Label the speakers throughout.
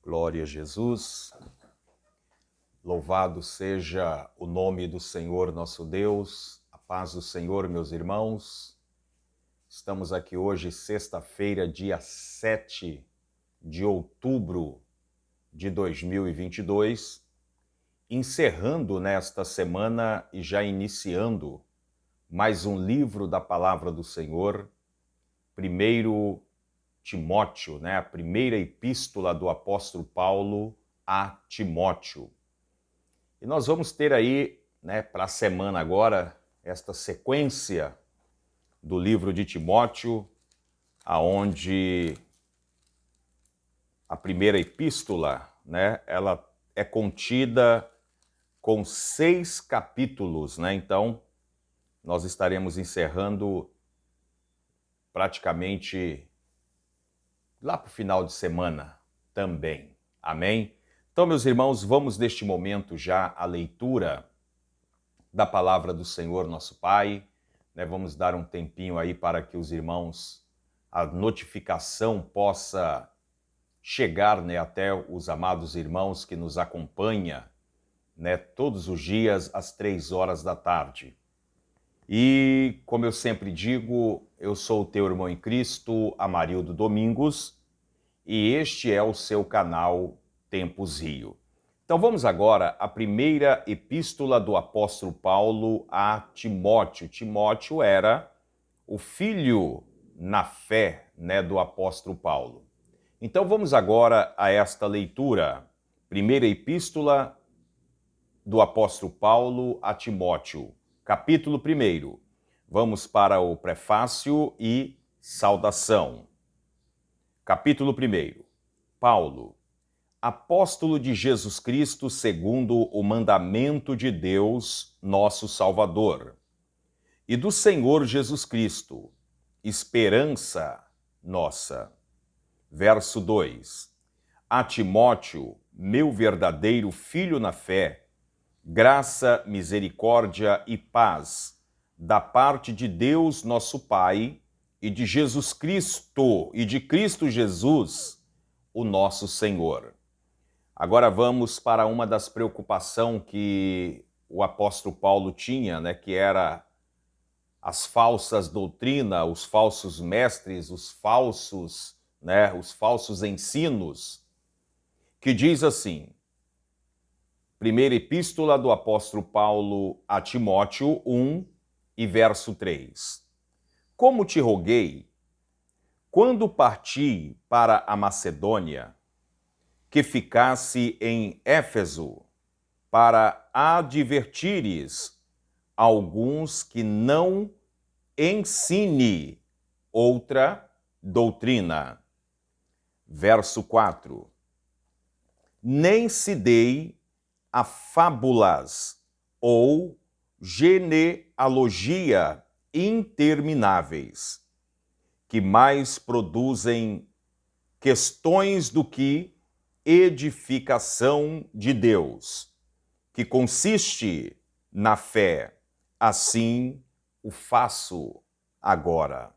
Speaker 1: Glória a Jesus. Louvado seja o nome do Senhor nosso Deus. A paz do Senhor, meus irmãos. Estamos aqui hoje, sexta-feira, dia 7 de outubro de 2022, encerrando nesta semana e já iniciando mais um livro da Palavra do Senhor, 1 Timóteo, a primeira epístola do apóstolo Paulo a Timóteo. E nós vamos ter aí, para a semana agora, esta sequência do livro de Timóteo, aonde a primeira epístola, ela é contida com 6 capítulos, Então, nós estaremos encerrando praticamente lá para o final de semana também. Amém? Então, meus irmãos, vamos neste momento já à leitura da palavra do Senhor nosso Pai. Vamos dar um tempinho aí para que os irmãos, a notificação possa chegar até os amados irmãos que nos acompanham todos os dias às 3 horas da tarde. E, como eu sempre digo, eu sou o teu irmão em Cristo, Amarildo Domingos, e este é o seu canal Tempos Rio. Então vamos agora à primeira epístola do apóstolo Paulo a Timóteo. Timóteo era o filho na fé, do apóstolo Paulo. Então vamos agora a esta leitura. Primeira epístola do apóstolo Paulo a Timóteo, capítulo 1. Vamos para o prefácio e saudação. Capítulo 1. Paulo, apóstolo de Jesus Cristo segundo o mandamento de Deus, nosso Salvador, e do Senhor Jesus Cristo, esperança nossa. Verso 2. A Timóteo, meu verdadeiro filho na fé, graça, misericórdia e paz, da parte de Deus nosso Pai e de Jesus Cristo, e de Cristo Jesus, o nosso Senhor. Agora vamos para uma das preocupações que o apóstolo Paulo tinha, que era as falsas doutrinas, os falsos mestres, os falsos ensinos, que diz assim, primeira epístola do apóstolo Paulo a Timóteo 1 e verso 3. Como te roguei, quando parti para a Macedônia, que ficasse em Éfeso, para advertires alguns que não ensine outra doutrina. Verso 4. Nem se dei a fábulas ou genealogia intermináveis, que mais produzem questões do que edificação de Deus, que consiste na fé. Assim o faço agora.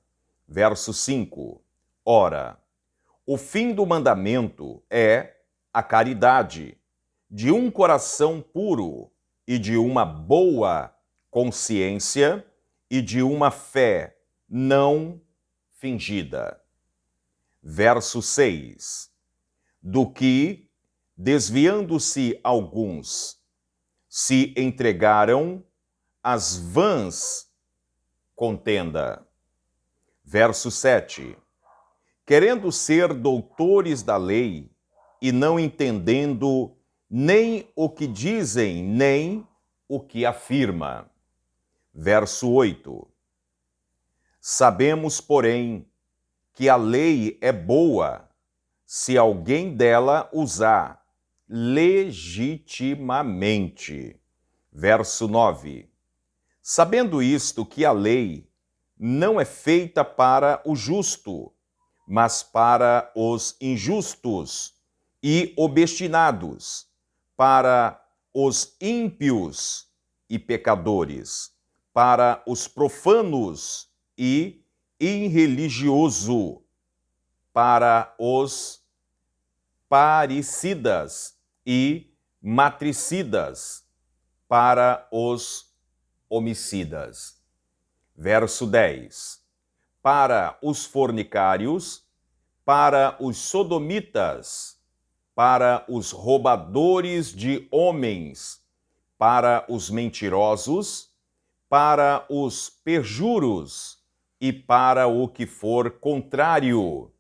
Speaker 1: Verso 5. Ora, o fim do mandamento é a caridade, de um coração puro e de uma boa consciência e de uma fé não fingida. Verso 6. Do que, desviando-se alguns, se entregaram às vãs contenda. Verso 7. Querendo ser doutores da lei e não entendendo nem o que dizem, nem o que afirma. Verso 8. Sabemos, porém, que a lei é boa se alguém dela usar legitimamente. Verso 9. Sabendo isto, que a lei não é feita para o justo, mas para os injustos e obstinados, para os ímpios e pecadores, para os profanos e irreligiosos, para os parricidas e matricidas, para os homicidas. Verso 10. Para os fornicários, para os sodomitas, para os roubadores de homens, para os mentirosos, para os perjuros e para o que for contrário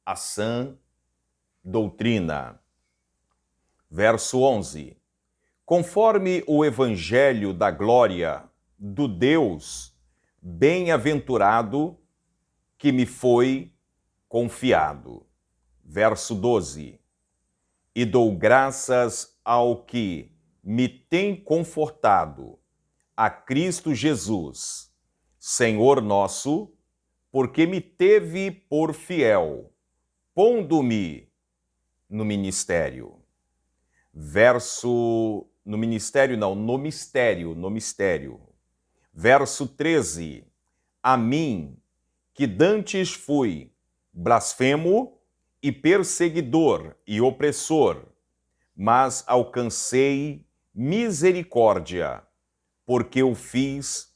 Speaker 1: à sã doutrina. Verso 11. Conforme o evangelho da glória do Deus bem-aventurado que me foi confiado. Verso 12. E dou graças ao que me tem confortado, a Cristo Jesus, Senhor nosso, porque me teve por fiel, pondo-me no ministério. No mistério. Verso 13. A mim, que dantes fui blasfemo e perseguidor e opressor, mas alcancei misericórdia, porque o fiz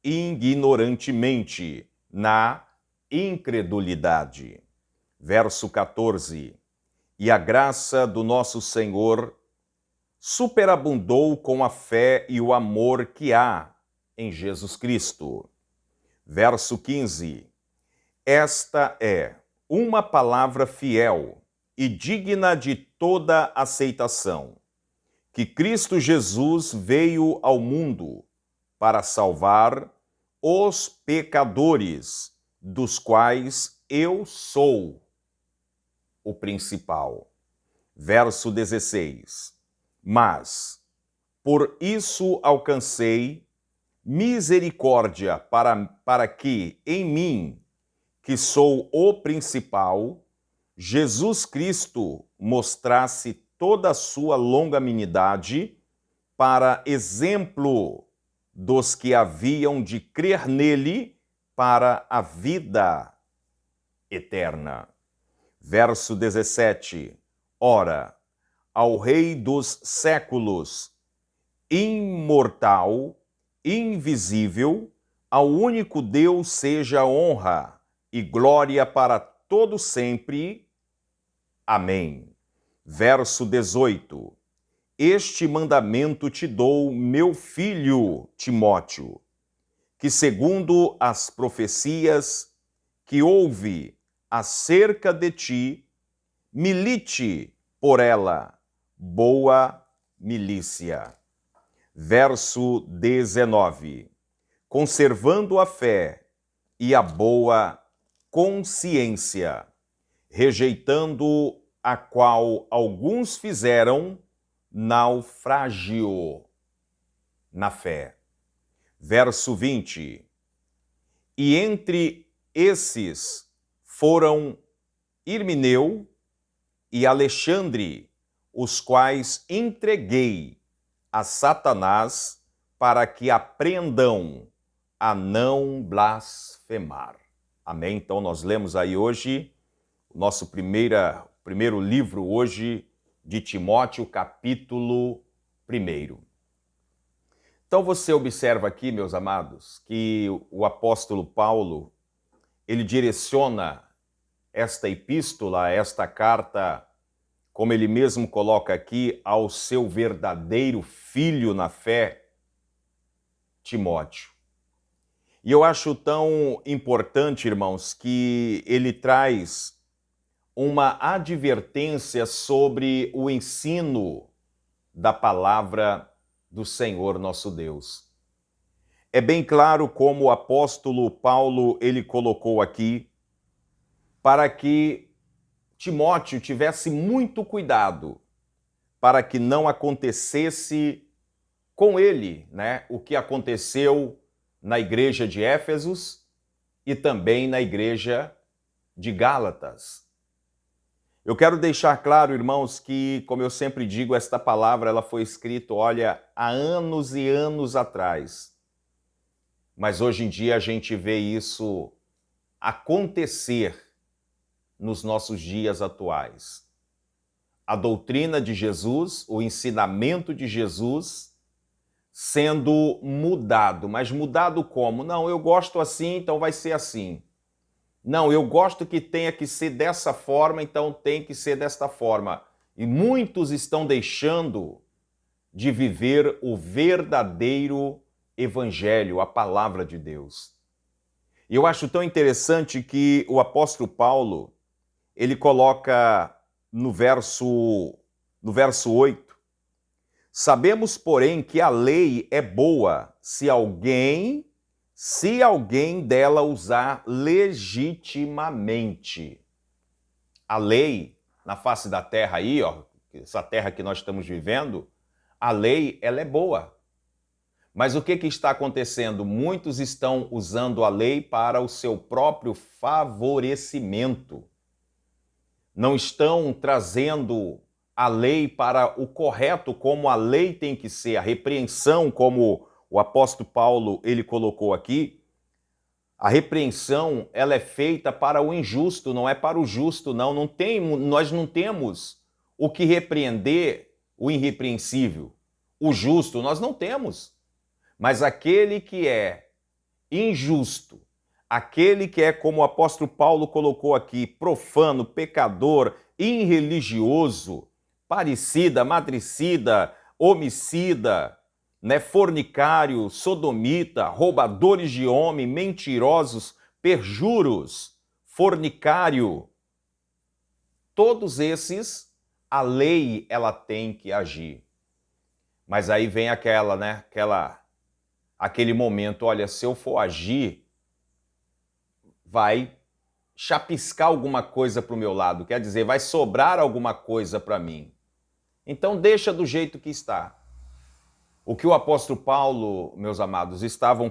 Speaker 1: ignorantemente, na incredulidade. Verso 14. E a graça do nosso Senhor superabundou com a fé e o amor que há em Jesus Cristo. Verso 15. Esta é uma palavra fiel e digna de toda aceitação, que Cristo Jesus veio ao mundo para salvar os pecadores, dos quais eu sou o principal. Verso 16. Mas, por isso alcancei misericórdia para que em mim, que sou o principal, Jesus Cristo mostrasse toda a sua longanimidade para exemplo dos que haviam de crer nele para a vida eterna. Verso 17. Ora, ao Rei dos séculos, imortal, invisível, ao único Deus seja honra e glória para todo sempre. Amém. Verso 18. Este mandamento te dou, meu filho Timóteo, que segundo as profecias que houve acerca de ti, milite por ela, boa milícia. Verso 19. Conservando a fé e a boa consciência, rejeitando a qual alguns fizeram naufrágio na fé. Verso 20. E entre esses foram Irmineu e Alexandre, os quais entreguei a Satanás para que aprendam a não blasfemar. Amém? Então nós lemos aí hoje o nosso primeiro livro hoje de Timóteo, capítulo 1. Então você observa aqui, meus amados, que o apóstolo Paulo, ele direciona esta epístola, esta carta, como ele mesmo coloca aqui, ao seu verdadeiro filho na fé, Timóteo. E eu acho tão importante, irmãos, que ele traz uma advertência sobre o ensino da palavra do Senhor nosso Deus. É bem claro como o apóstolo Paulo ele colocou aqui, para que Timóteo tivesse muito cuidado para que não acontecesse com ele, o que aconteceu na igreja de Éfesos e também na igreja de Gálatas. Eu quero deixar claro, irmãos, que, como eu sempre digo, esta palavra ela foi escrita, olha, há anos e anos atrás. Mas hoje em dia a gente vê isso acontecer nos nossos dias atuais. A doutrina de Jesus, o ensinamento de Jesus sendo mudado. Mas mudado como? Não, eu gosto assim, então vai ser assim. Não, eu gosto que tenha que ser dessa forma, então tem que ser desta forma. E muitos estão deixando de viver o verdadeiro evangelho, a palavra de Deus. E eu acho tão interessante que o apóstolo Paulo, ele coloca no verso 8, sabemos, porém, que a lei é boa se alguém dela usar legitimamente. A lei, na face da terra aí, ó, essa terra que nós estamos vivendo, a lei, ela é boa. Mas o que está acontecendo? Muitos estão usando a lei para o seu próprio favorecimento. Não estão trazendo a lei para o correto, como a lei tem que ser, a repreensão, como o apóstolo Paulo ele colocou aqui. A repreensão, ela é feita para o injusto, não é para o justo, não. Nós não temos o que repreender o irrepreensível. O justo, nós não temos. Mas aquele que é injusto, aquele que é, como o apóstolo Paulo colocou aqui, profano, pecador, irreligioso, parricida, matricida, homicida, né, fornicário, sodomita, roubadores de homem, mentirosos, perjuros, fornicário, todos esses, a lei ela tem que agir. Mas aí vem aquele momento, olha, se eu for agir, vai chapiscar alguma coisa para o meu lado, quer dizer, vai sobrar alguma coisa para mim. Então deixa do jeito que está. O que o apóstolo Paulo, meus amados, ele estava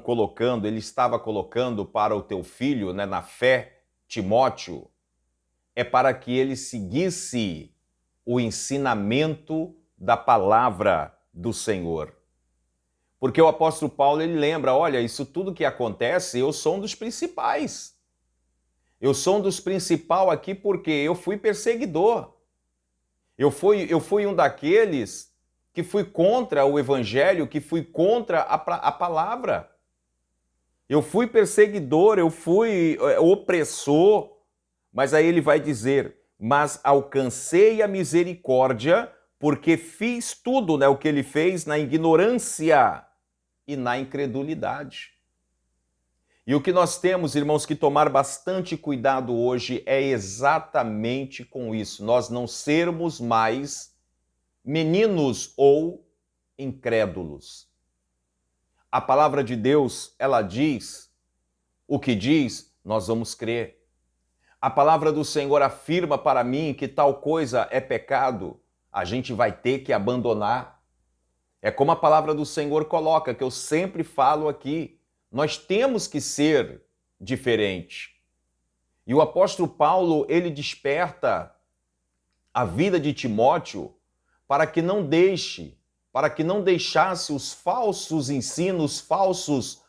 Speaker 1: colocando para o teu filho, né, na fé, Timóteo, é para que ele seguisse o ensinamento da palavra do Senhor. Porque o apóstolo Paulo, ele lembra, olha, isso tudo que acontece, eu sou um dos principais. Eu sou um dos principais aqui porque eu fui perseguidor. Eu fui um daqueles que fui contra o evangelho, que fui contra a palavra. Eu fui perseguidor, eu fui opressor. Mas aí ele vai dizer, mas alcancei a misericórdia porque fiz tudo, né, o que ele fez na ignorância e na incredulidade. E o que nós temos, irmãos, que tomar bastante cuidado hoje é exatamente com isso. Nós não sermos mais meninos ou incrédulos. A palavra de Deus, ela diz o que diz, nós vamos crer. A palavra do Senhor afirma para mim que tal coisa é pecado, a gente vai ter que abandonar. É como a palavra do Senhor coloca, que eu sempre falo aqui, nós temos que ser diferente. E o apóstolo Paulo, ele desperta a vida de Timóteo para que não deixasse os falsos ensinos, falsos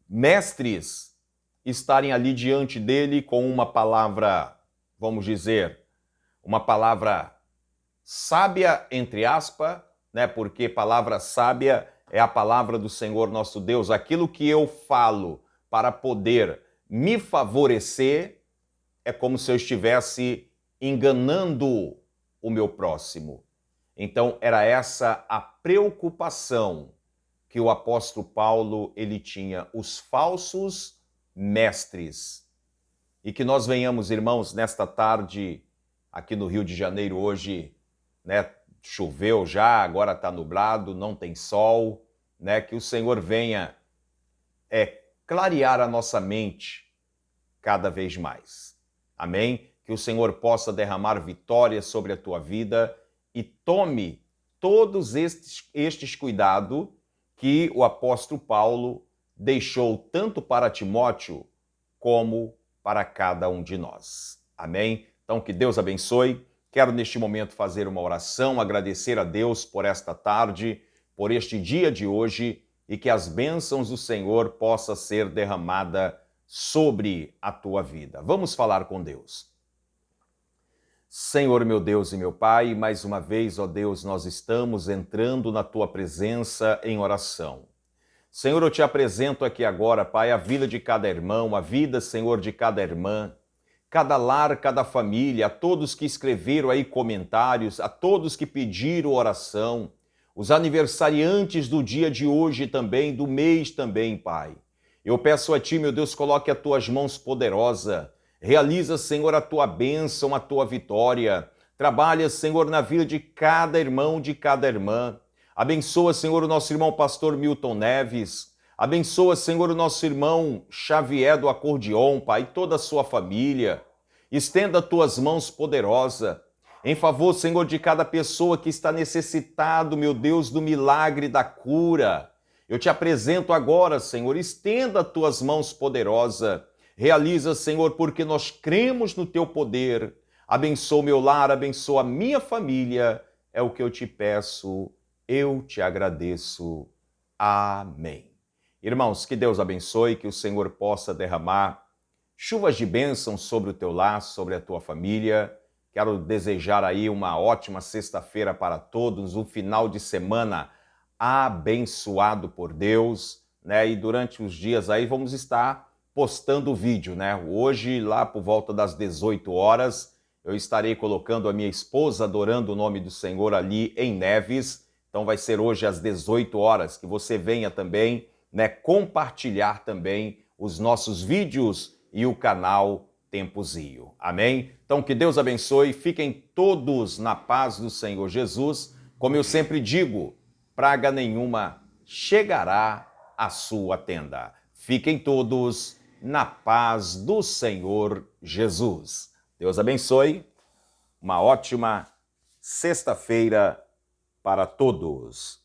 Speaker 1: mestres estarem ali diante dele com uma palavra, vamos dizer, uma palavra sábia, entre aspas, né? Porque palavra sábia é a palavra do Senhor nosso Deus. Aquilo que eu falo para poder me favorecer é como se eu estivesse enganando o meu próximo. Então era essa a preocupação que o apóstolo Paulo ele tinha, os falsos mestres. E que nós venhamos, irmãos, nesta tarde aqui no Rio de Janeiro hoje, né, choveu já, agora está nublado, não tem sol, né, que o Senhor venha clarear a nossa mente cada vez mais. Amém? Que o Senhor possa derramar vitórias sobre a tua vida e tome todos estes cuidados que o apóstolo Paulo deixou tanto para Timóteo como para cada um de nós. Amém? Então que Deus abençoe. Quero neste momento fazer uma oração, agradecer a Deus por esta tarde, por este dia de hoje e que as bênçãos do Senhor possa ser derramada sobre a tua vida. Vamos falar com Deus. Senhor meu Deus e meu Pai, mais uma vez, ó Deus, nós estamos entrando na Tua presença em oração. Senhor, eu te apresento aqui agora, Pai, a vida de cada irmão, a vida, Senhor, de cada irmã, cada lar, cada família, a todos que escreveram aí comentários, a todos que pediram oração, os aniversariantes do dia de hoje também, do mês também, Pai. Eu peço a Ti, meu Deus, coloque as Tuas mãos poderosas, realiza, Senhor, a Tua bênção, a Tua vitória, trabalha, Senhor, na vida de cada irmão, de cada irmã. Abençoa, Senhor, o nosso irmão pastor Milton Neves. Abençoa, Senhor, o nosso irmão Xavier do Acordeon, Pai, toda a sua família. Estenda tuas mãos poderosas em favor, Senhor, de cada pessoa que está necessitado, meu Deus, do milagre da cura. Eu te apresento agora, Senhor, estenda tuas mãos poderosas. Realiza, Senhor, porque nós cremos no teu poder. Abençoa o meu lar, abençoa a minha família. É o que eu te peço. Eu te agradeço. Amém. Irmãos, que Deus abençoe, que o Senhor possa derramar chuvas de bênção sobre o teu lar, sobre a tua família. Quero desejar aí uma ótima sexta-feira para todos, um final de semana abençoado por Deus, né? E durante os dias aí vamos estar postando o vídeo, né? Hoje, lá por volta das 18 horas, eu estarei colocando a minha esposa adorando o nome do Senhor ali em Neves. Então vai ser hoje às 18 horas que você venha também, né, compartilhar também os nossos vídeos e o canal Tempozio. Amém? Então que Deus abençoe, fiquem todos na paz do Senhor Jesus. Como eu sempre digo, praga nenhuma chegará à sua tenda. Fiquem todos na paz do Senhor Jesus. Deus abençoe. Uma ótima sexta-feira para todos.